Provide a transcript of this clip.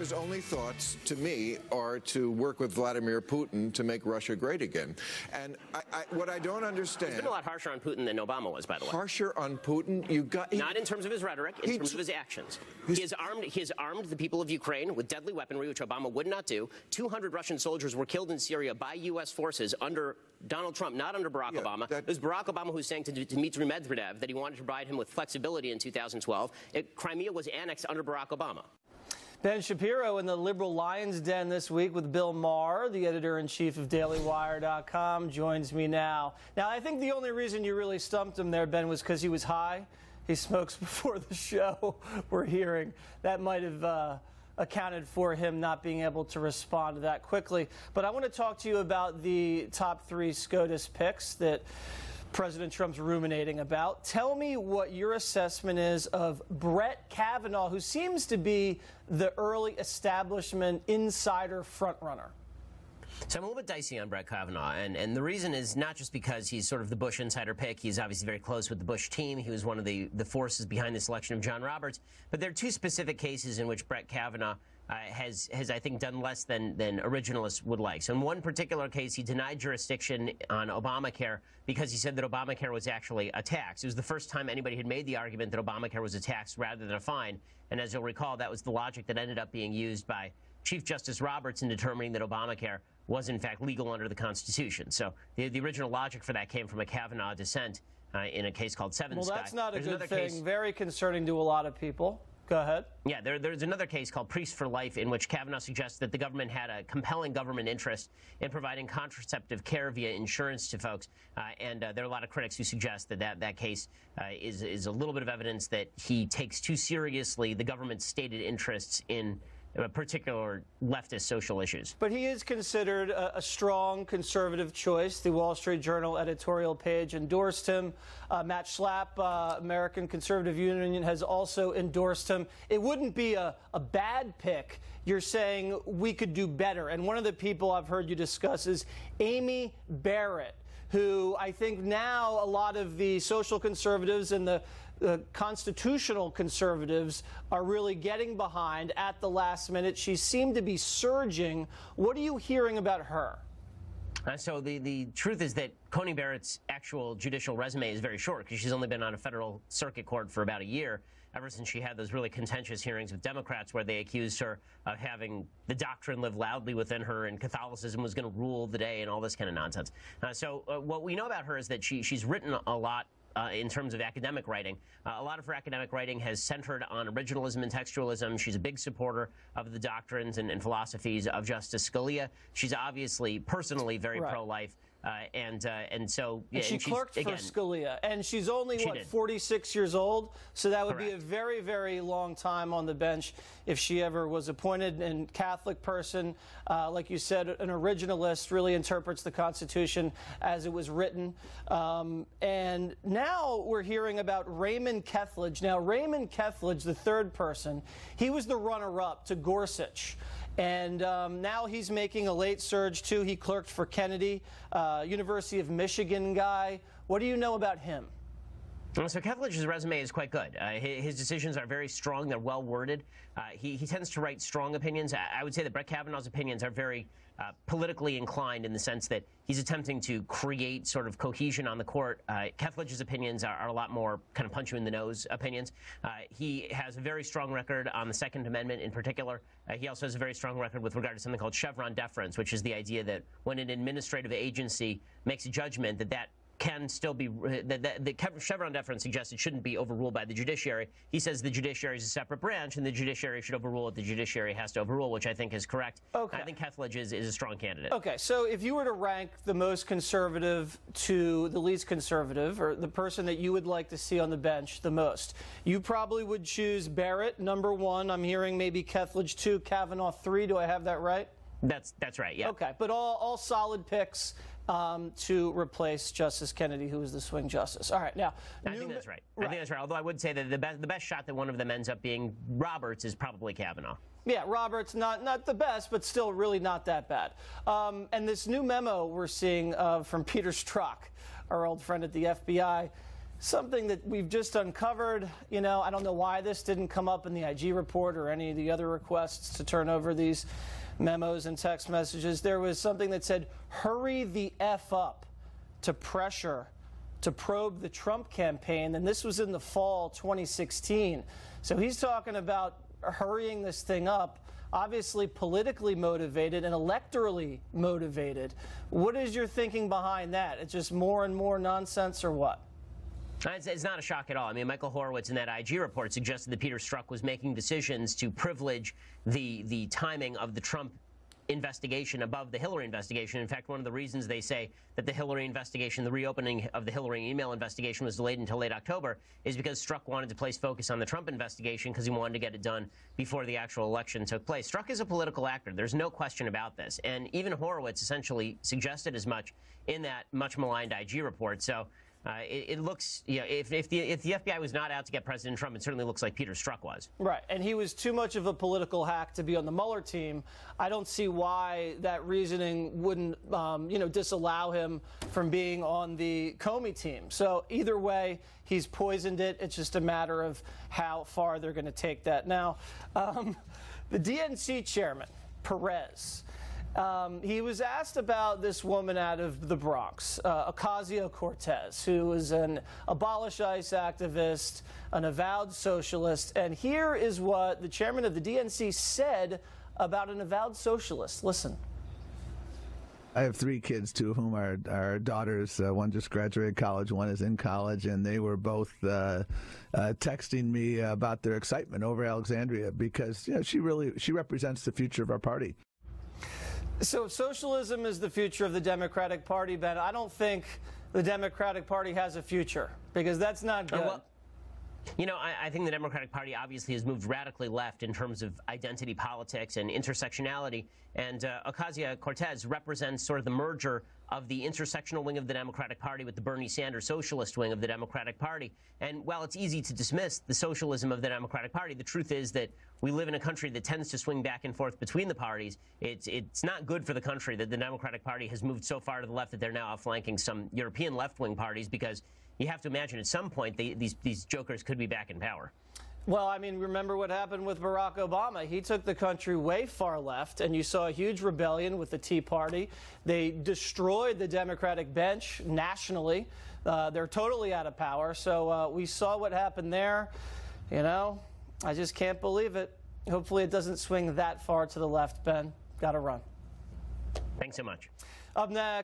Kavanaugh's only thoughts, to me, are to work with Vladimir Putin to make Russia great again. And what I don't understand... He's been a lot harsher on Putin than Obama was, by the way. Harsher on Putin? Not in terms of his rhetoric, in terms of his actions. He has armed the people of Ukraine with deadly weaponry, which Obama would not do. 200 Russian soldiers were killed in Syria by U.S. forces under Donald Trump, not under Barack Obama. It was Barack Obama who was saying to Dmitry Medvedev that he wanted to provide him with flexibility in 2012. Crimea was annexed under Barack Obama. Ben Shapiro in the liberal lion's den this week with Bill Maher, the editor-in-chief of DailyWire.com, joins me now. Now, I think the only reason you really stumped him there, Ben, was because he was high. He smokes before the show, we're hearing. That might have accounted for him not being able to respond to that quickly. But I want to talk to you about the top 3 SCOTUS picks that President Trump's ruminating about. Tell me what your assessment is of Brett Kavanaugh, who seems to be the early establishment insider frontrunner. So I'm a little bit dicey on Brett Kavanaugh, and the reason is not just because he's sort of the Bush insider pick. He's obviously very close with the Bush team. He was one of the forces behind the selection of John Roberts. But there are 2 specific cases in which Brett Kavanaugh has, I think, done less than originalists would like. So in one particular case, he denied jurisdiction on Obamacare because he said that Obamacare was actually a tax. It was the first time anybody had made the argument that Obamacare was a tax rather than a fine. And as you'll recall, that was the logic that ended up being used by Chief Justice Roberts in determining that Obamacare was, in fact, legal under the Constitution. So the original logic for that came from a Kavanaugh dissent in a case called Seven Sky. Well, that's not a good thing. Very concerning to a lot of people. Go ahead. Yeah, there's another case called Priest for Life in which Kavanaugh suggests that the government had a compelling government interest in providing contraceptive care via insurance to folks. And there are a lot of critics who suggest that case is a little bit of evidence that he takes too seriously the government's stated interests in particular leftist social issues. But he is considered a strong conservative choice. The Wall Street Journal editorial page endorsed him. Matt Schlapp, American Conservative Union, has also endorsed him. It wouldn't be a bad pick. You're saying we could do better. And one of the people I've heard you discuss is Amy Barrett, who I think now a lot of the social conservatives and the constitutional conservatives are really getting behind at the last minute. She seemed to be surging. What are you hearing about her? So the truth is that Coney Barrett's actual judicial resume is very short because she's only been on a federal circuit court for about a year, ever since she had those really contentious hearings with Democrats where they accused her of having the doctrine live loudly within her and Catholicism was going to rule the day and all this kind of nonsense. So what we know about her is that she's written a lot in terms of academic writing. A lot of her academic writing has centered on originalism and textualism. She's a big supporter of the doctrines and philosophies of Justice Scalia. She's obviously personally very pro-life. And so yeah, and she clerked for Scalia, and she's only, what, 46 years old? So that would be a very, very long time on the bench if she ever was appointed. And Catholic person, like you said, an originalist, really interprets the Constitution as it was written. And now we're hearing about Raymond Kethledge. Now, Raymond Kethledge, the third person, he was the runner-up to Gorsuch. And now he's making a late surge, too. He clerked for Kennedy, University of Michigan guy. What do you know about him? So Kethledge's resume is quite good. His decisions are very strong. They're well worded. He tends to write strong opinions. I would say that Brett Kavanaugh's opinions are very politically inclined in the sense that he's attempting to create sort of cohesion on the court. Kethledge's opinions are a lot more kind of punch-you-in-the-nose opinions. He has a very strong record on the Second Amendment in particular. He also has a very strong record with regard to something called Chevron deference, which is the idea that when an administrative agency makes a judgment that can still be, the Chevron deference suggests it shouldn't be overruled by the judiciary. He says the judiciary is a separate branch, and the judiciary should overrule what the judiciary has to overrule, which I think is correct. Okay. I think Kethledge is a strong candidate. Okay, so if you were to rank the most conservative to the least conservative, or the person that you would like to see on the bench the most, you probably would choose Barrett, number 1. I'm hearing maybe Kethledge 2, Kavanaugh 3. Do I have that right? That's right, yeah. Okay, but all solid picks to replace Justice Kennedy, who was the swing justice. All right, now I think that's right. I think that's right. Although I would say that the best shot that one of them ends up being Roberts is probably Kavanaugh. Yeah, Roberts not the best, but still really not that bad. And this new memo we're seeing from Peter Strzok, our old friend at the FBI, something that we've just uncovered. You know, I don't know why this didn't come up in the IG report or any of the other requests to turn over these memos and text messages. There was something that said, hurry the F up to pressure to probe the Trump campaign. And this was in the fall 2016. So he's talking about hurrying this thing up, obviously politically motivated and electorally motivated. What is your thinking behind that? It's just more and more nonsense, or what? It's not a shock at all. I mean, Michael Horowitz in that IG report suggested that Peter Strzok was making decisions to privilege the timing of the Trump investigation above the Hillary investigation. In fact, one of the reasons they say that the Hillary investigation, the reopening of the Hillary email investigation, was delayed until late October is because Strzok wanted to place focus on the Trump investigation because he wanted to get it done before the actual election took place. Strzok is a political actor. There's no question about this. And even Horowitz essentially suggested as much in that much maligned IG report. So it looks, you know, if the FBI was not out to get President Trump, it certainly looks like Peter Strzok was. Right, and he was too much of a political hack to be on the Mueller team. I don't see why that reasoning wouldn't, disallow him from being on the Comey team. So either way, he's poisoned it. It's just a matter of how far they're going to take that. Now, the DNC chairman, Perez, he was asked about this woman out of the Bronx, Ocasio-Cortez, who was an abolish ICE activist, an avowed socialist. And here is what the chairman of the DNC said about an avowed socialist. Listen. I have 3 kids, 2 of whom are daughters. One just graduated college, one is in college, and they were both texting me about their excitement over Alexandria because, you know, she represents the future of our party. So if socialism is the future of the Democratic Party, Ben, I don't think the Democratic Party has a future, because that's not good. Well, you know, I think the Democratic Party obviously has moved radically left in terms of identity politics and intersectionality, and Ocasio-Cortez represents sort of the merger of the intersectional wing of the Democratic Party with the Bernie Sanders socialist wing of the Democratic Party. And while it's easy to dismiss the socialism of the Democratic Party, the truth is that we live in a country that tends to swing back and forth between the parties. It's not good for the country that the Democratic Party has moved so far to the left that they're now outflanking some European left-wing parties, because you have to imagine at some point these jokers could be back in power. Well, I mean, remember what happened with Barack Obama. He took the country way far left, and you saw a huge rebellion with the Tea Party. They destroyed the Democratic bench nationally. They're totally out of power. So we saw what happened there. You know, I just can't believe it. Hopefully it doesn't swing that far to the left, Ben. Got to run. Thanks so much. Up next.